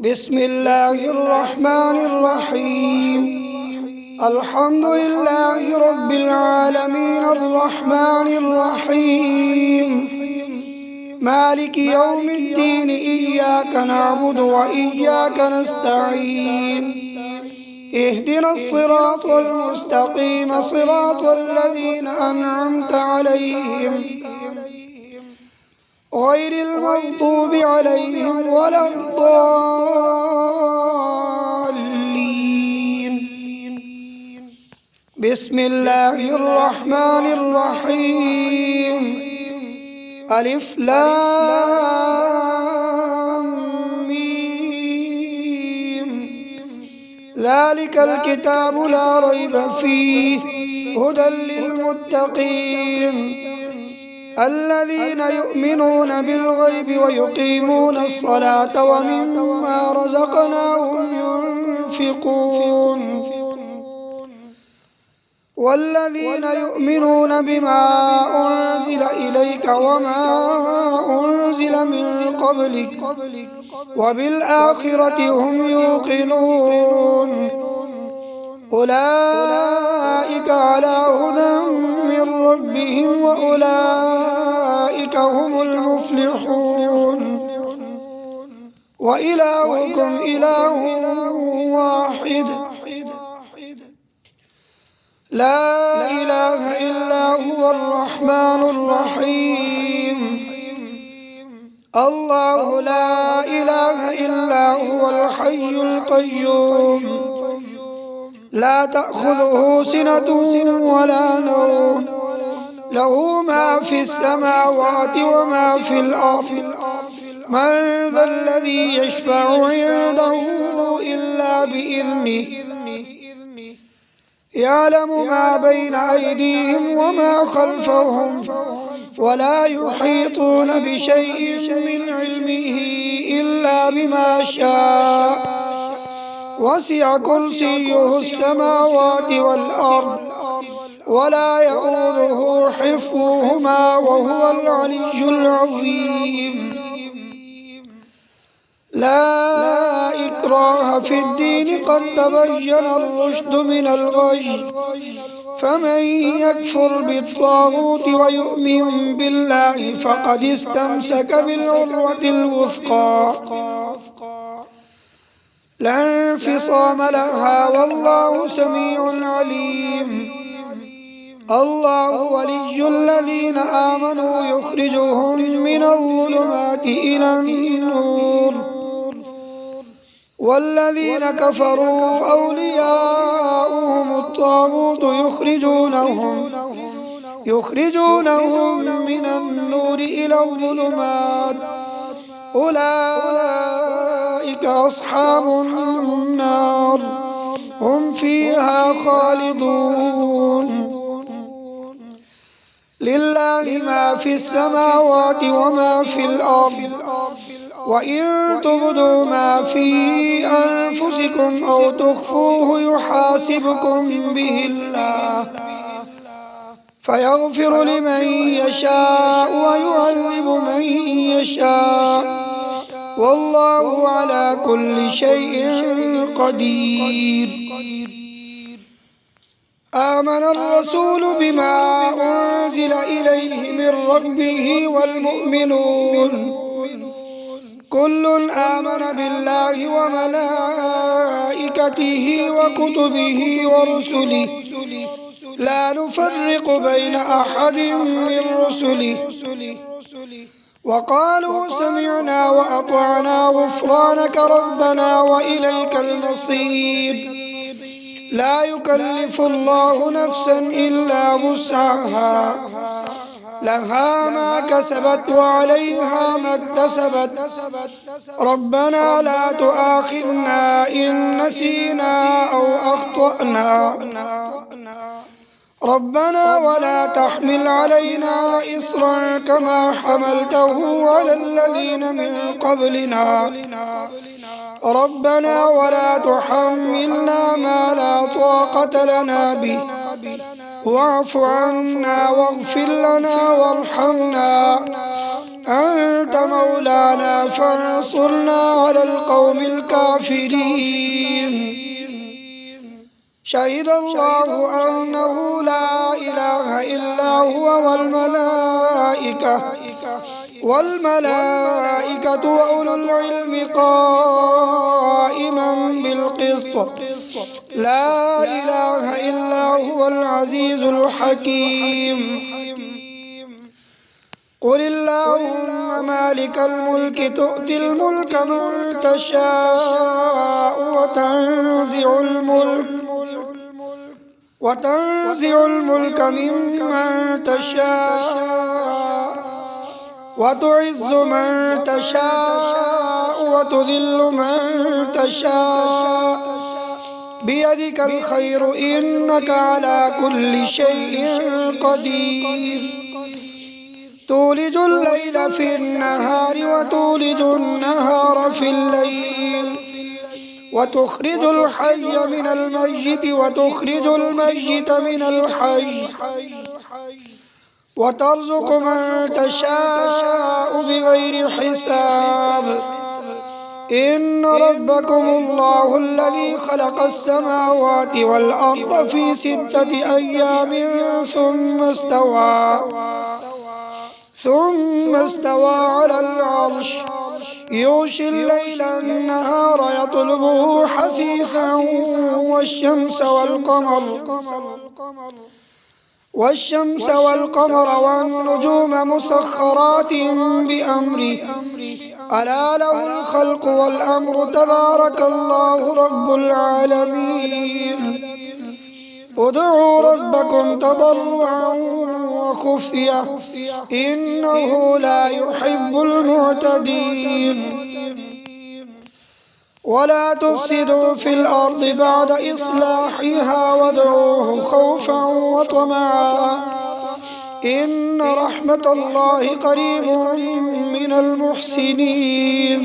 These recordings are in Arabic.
بسم الله الرحمن الرحيم. الحمد لله رب العالمين الرحمن الرحيم مالك يوم الدين. إياك نعبد وإياك نستعين. اهدنا الصراط المستقيم صراط الذين أنعمت عليهم غير المغضوب عليهم ولا الضالين. بسم الله الرحمن الرحيم. ألف لام ميم. ذلك الكتاب لا ريب فيه هدى للمتقين الذين يؤمنون بالغيب ويقيمون الصلاة ومما رزقناهم ينفقون والذين يؤمنون بما أنزل إليك وما أنزل من قبلك وبالآخرة هم يوقنون أولئك على هدى من ربهم وأولئك هم المفلحون. وإلهكم إله واحد لا إله إلا هو الرحمن الرحيم. الله لا إله إلا هو الحي القيوم لا تأخذه سنة ولا نوم له ما في السماوات وما في الأرض. من ذا الذي يشفع عنده إلا بإذنه يعلم ما بين أيديهم وما خلفهم ولا يحيطون بشيء من علمه إلا بما شاء. وسع كرسيه السماوات والأرض ولا يؤوده حفظهما وهو العلي العظيم. لا إكراه في الدين قد تبين الرشد من الغي. فمن يكفر بالطاغوت ويؤمن بالله فقد استمسك بالعروة الوثقى لا انفصام لها والله سميع عليم. الله ولي الذين آمنوا يخرجهم من الظلمات إلى النور والذين كفروا أولياؤهم الطاغوت يخرجونهم من النور إلى الظلمات. أولئك أصحاب النار هم فيها خالدون. لله ما في السماوات وما في الأرض وإن تبدوا ما في أنفسكم أو تخفوه يحاسبكم به الله فيغفر لمن يشاء ويعذب من يشاء والله على كل شيء قدير. آمن الرسول بما أنزل إليه من ربه والمؤمنون كل آمن بالله وملائكته وكتبه ورسله لا نفرق بين أحد من رسله وقالوا سمعنا وأطعنا غفرانك ربنا وإليك المصير. لا يكلف الله نفسا إلا وسعها لها ما كسبت وعليها ما اكتسبت. ربنا لا تؤاخذنا إن نسينا أو أخطأنا ربنا ولا تحمل علينا إصرا كما حملته على الذين من قبلنا ربنا ولا تحملنا ما لا طاقة لنا به واعف عنا واغفر لنا وارحمنا أنت مولانا فانصرنا على القوم الكافرين. شهد الله أنه لا إله إلا هو والملائكة وأولو العلم قائما بالقسط. لا إله إلا هو العزيز الحكيم. قل اللهم مالك الملك تؤتي الملك من تشاء وتنزع الملك ممن تشاء وتعز من تشاء وتذل من تشاء بيدك الخير إنك على كل شيء قدير. تولج الليل في النهار وتولج النهار في الليل وتخرج الحي من الميت وتخرج الميت من الحي وترزق من تشاء بغير حساب. إن ربكم الله الذي خلق السماوات والأرض في 6 أيام ثم استوى على العرش يغشي الليل النهار يطلبه حثيثا والشمس والقمر والنجوم مسخرات بأمره ألا له الخلق والأمر تبارك الله رب العالمين. ادعوا ربكم تضرعا وخفية إنه لا يحب المعتدين. ولا تفسدوا في الأرض بعد إصلاحها وادعوه خوفا وطمعا إن رحمة الله قريب من المحسنين.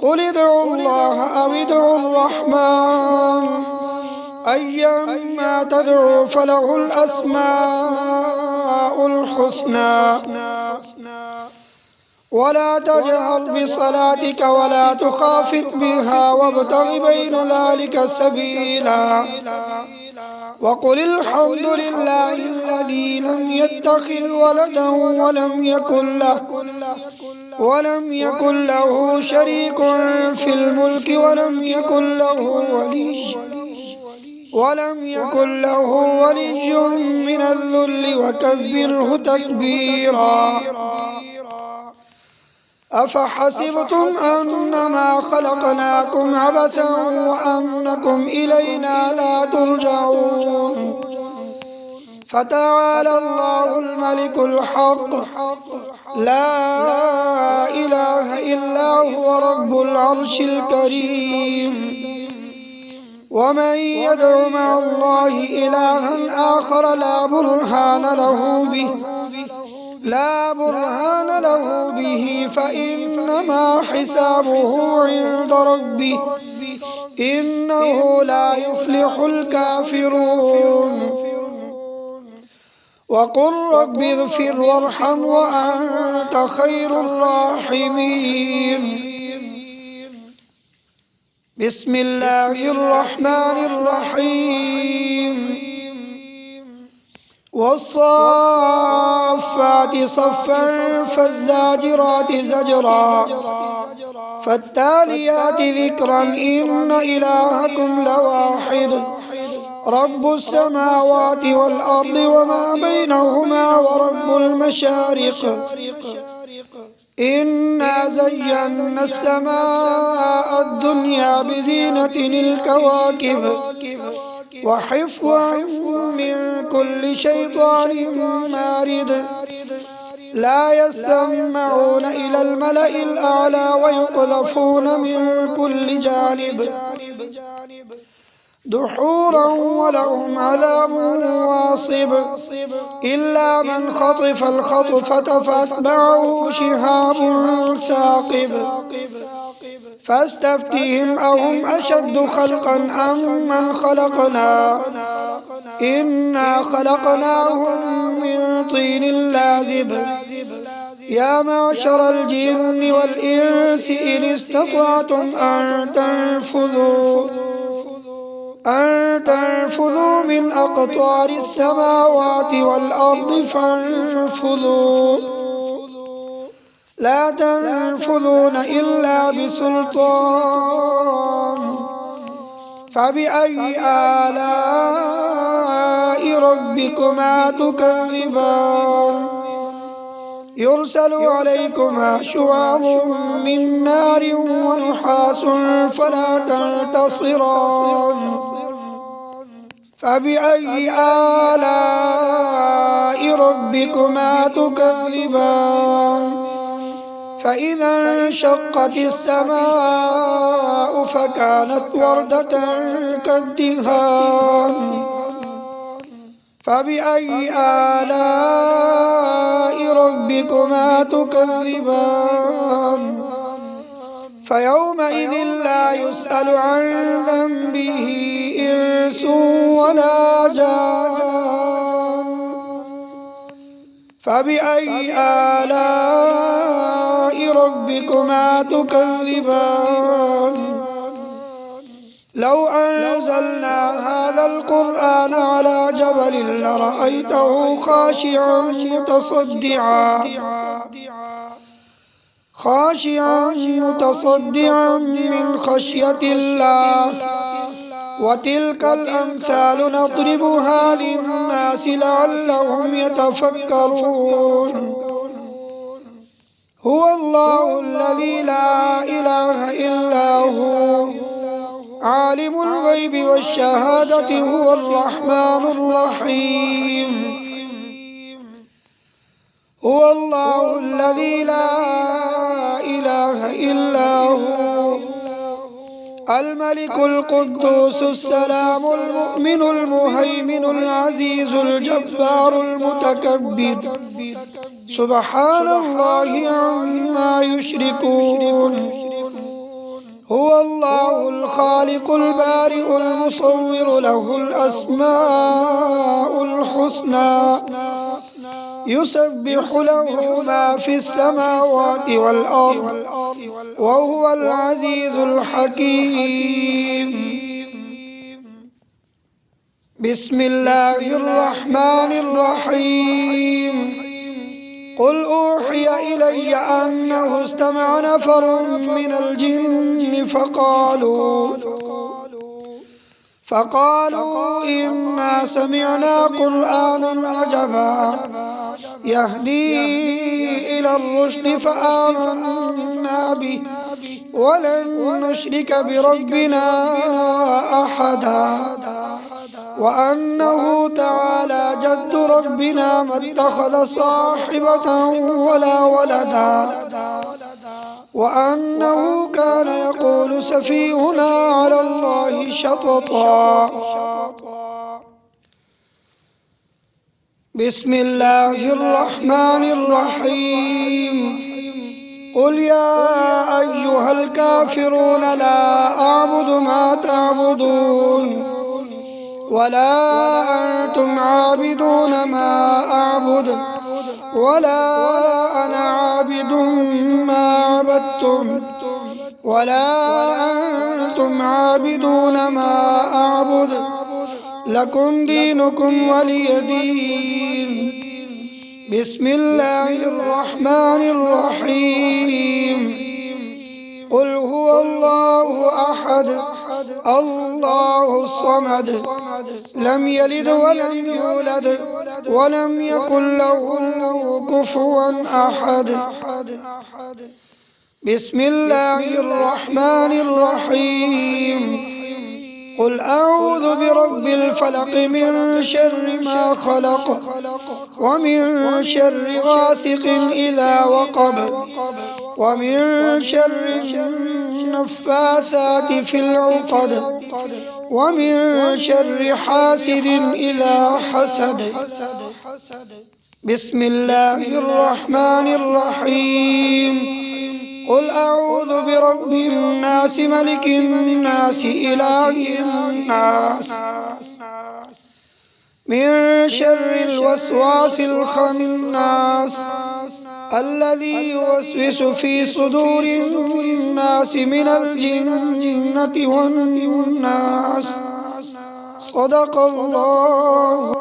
قل ادعوا الله أو ادعوا الرحمن أيما تدعوا فله الأسماء الحسنى. ولا تجهر بصلاتك ولا تخافت بها وابتغ بين ذلك سبيلا. وقل الحمد لله الذي لم يتخذ ولدا ولم يكن له شريك في الملك ولم يكن له ولي من الذل وكبره تكبيرا. أفحسبتم أنما خلقناكم عبثا وأنكم إلينا لا ترجعون. فتعالى الله الملك الحق لا إله إلا هو رب العرش الكريم. ومن يدع مع الله إلها آخر لا برهان له به فإنما حسابه عند ربه إنه لا يفلح الكافرون. وقل رب اغفر وارحم وأنت خير الراحمين. بسم الله الرحمن الرحيم. والصافات صفا فالزاجرات زجرا فالتاليات ذكرا إن إلهكم لواحد رب السماوات والأرض وما بينهما ورب المشارق. إنا زينا السماء الدنيا بزينة الكواكب وحفظا من كل شيطان مارد. لا يسمعون إلى الملأ الأعلى ويقذفون من كل جانب دحورا ولهم عذاب واصب. إلا من خطف الخطفة فاتبعه شهاب ثاقب. فاستفتهم أهم أشد خلقا أم من خلقنا إنا خلقناهم من طين لازب. يا معشر الجن والإنس إن استطعتم أن تنفذوا من أقطار السماوات والأرض فانفذوا لا تنفذون إلا بسلطان فبأي آلاء ربكما تكذبان يرسل عليكما شواظ من نار ونحاس فلا تنتصران فبأي آلاء ربكما تكذبان فإذا انشقت السماء فكانت وردة كالدهان فبأي آلاء ربكما تكذبان فيومئذ لا يسأل عن ذنبه إنس ولا جان فبأي آلاء ربكما تكذبان لو أنزلنا هذا القرآن على جبل لرأيته خاشعا متصدعا من خشية الله وتلك الأمثال نضربها للناس لعلهم يتفكرون هو الله الذي لا إله إلا هو عالم الغيب والشهادة هو الرحمن الرحيم هو الله الذي لا إله إلا هو الملك القدوس السلام المؤمن المهيمن العزيز الجبار المتكبر سبحان الله عما يشركون هو الله الخالق البارئ المصور له الأسماء الحسنى يسبح له ما في السماوات والأرض وهو العزيز الحكيم بسم الله الرحمن الرحيم قل أوحي إلي أنه استمع نفر من الجن فقالوا إنا سمعنا قرآنا عجبا يهدي إلى الرشد فآمنا به ولن نشرك بربنا أحدا وأنه تعالى جد ربنا ما اتخذ صاحبة ولا ولدا وأنه كان يقول سفيهنا على الله شططا بسم الله الرحمن الرحيم قل يا أيها الكافرون لا أعبد ما تعبدون ولا أنتم عابدون ما أعبد ولا أنا عابد ما عبدتم ولا أنتم عابدون ما أعبد لكم دينكم ولي دين بسم الله الرحمن الرحيم قل هو الله أحد الله الصمد لم يلد ولم يولد ولم يكن له كفوا أحد بسم الله الرحمن الرحيم قل أعوذ برب الفلق من شر ما خلق ومن شر غاسق إذا وقب ومن شر النفاثات في العقد ومن شر حاسد إذا حسد بسم الله الرحمن الرحيم قل أعوذ برب الناس ملك الناس إله الناس من شر الوسواس الخناس الذي يوسوس في صدور الناس من الجنة والناس. صدق الله.